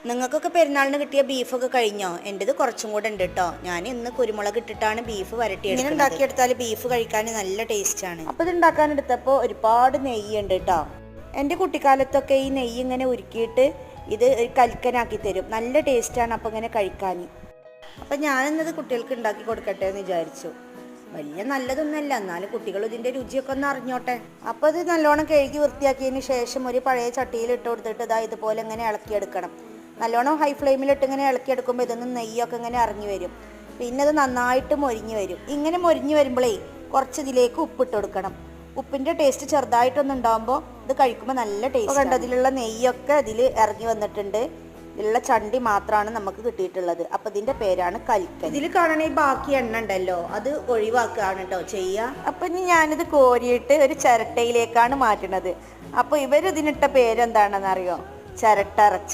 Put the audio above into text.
നിങ്ങൾക്കൊക്കെ പെരുന്നാളിന് കിട്ടിയ ബീഫൊക്കെ കഴിഞ്ഞോ? എൻ്റെത് കുറച്ചും കൂടെ ഉണ്ട് കേട്ടോ. ഞാൻ ഇന്ന് കുരുമുളക് ഇട്ടിട്ടാണ് ബീഫ് വരട്ടി ഇങ്ങനെ ഉണ്ടാക്കിയെടുത്താൽ ബീഫ് കഴിക്കാൻ നല്ല ടേസ്റ്റാണ്. അപ്പോൾ ഇത് ഉണ്ടാക്കാനെടുത്തപ്പോൾ ഒരുപാട് നെയ്യ് ഉണ്ട് കേട്ടോ. എൻ്റെ കുട്ടിക്കാലത്തൊക്കെ ഈ നെയ്യ് ഇങ്ങനെ ഉരുക്കിയിട്ട് ഇത് ഒരു കൽക്കനാക്കി തരും. നല്ല ടേസ്റ്റാണ് അപ്പോൾ ഇങ്ങനെ കഴിക്കാൻ. അപ്പം ഞാനിന്നത് കുട്ടികൾക്ക് ഉണ്ടാക്കി കൊടുക്കട്ടെ എന്ന് വിചാരിച്ചു. വലിയ നല്ലതൊന്നുമല്ല, എന്നാലും കുട്ടികൾ ഇതിൻ്റെ രുചിയൊക്കെ ഒന്ന് അറിഞ്ഞോട്ടെ. അപ്പോൾ ഇത് നല്ലോണം കഴുകി വൃത്തിയാക്കിയതിന് ശേഷം ഒരു പഴയ ചട്ടിയിൽ ഇട്ട് കൊടുത്തിട്ട് ഇതാ ഇതുപോലെ ഇങ്ങനെ ഇളക്കിയെടുക്കണം. നല്ലോണം ഹൈ ഫ്ലെയിമിലിട്ട് ഇങ്ങനെ ഇളക്കിയെടുക്കുമ്പോൾ ഇതൊന്നും നെയ്യൊക്കെ ഇങ്ങനെ ഇറങ്ങി വരും. പിന്നെ അത് നന്നായിട്ട് മൊരിഞ്ഞ് വരും. ഇങ്ങനെ മൊരിഞ്ഞ് വരുമ്പോഴേ കുറച്ച് ഇതിലേക്ക് ഉപ്പിട്ട് കൊടുക്കണം. ഉപ്പിൻ്റെ ടേസ്റ്റ് ചെറുതായിട്ടൊന്നും ഉണ്ടാകുമ്പോൾ ഇത് കഴിക്കുമ്പോൾ നല്ല ടേസ്റ്റ് കണ്ട്. അതിലുള്ള നെയ്യൊക്കെ അതിൽ ഇറങ്ങി വന്നിട്ടുണ്ട്. ഇതിലുള്ള ചണ്ടി മാത്രമാണ് നമുക്ക് കിട്ടിയിട്ടുള്ളത്. അപ്പം ഇതിൻ്റെ പേരാണ് കൽക്കൻ. ഇതിൽ കാണണ ഈ ബാക്കി എണ്ണ ഉണ്ടല്ലോ, അത് ഒഴിവാക്കുകയാണ് കേട്ടോ ചെയ്യുക. അപ്പം ഇനി ഞാനിത് കോരിയിട്ട് ഒരു ചിരട്ടയിലേക്കാണ് മാറ്റുന്നത്. അപ്പോൾ ഇവരിതിനിട്ട പേരെന്താണെന്നറിയോ? ചിരട്ട ഇറച്ചി.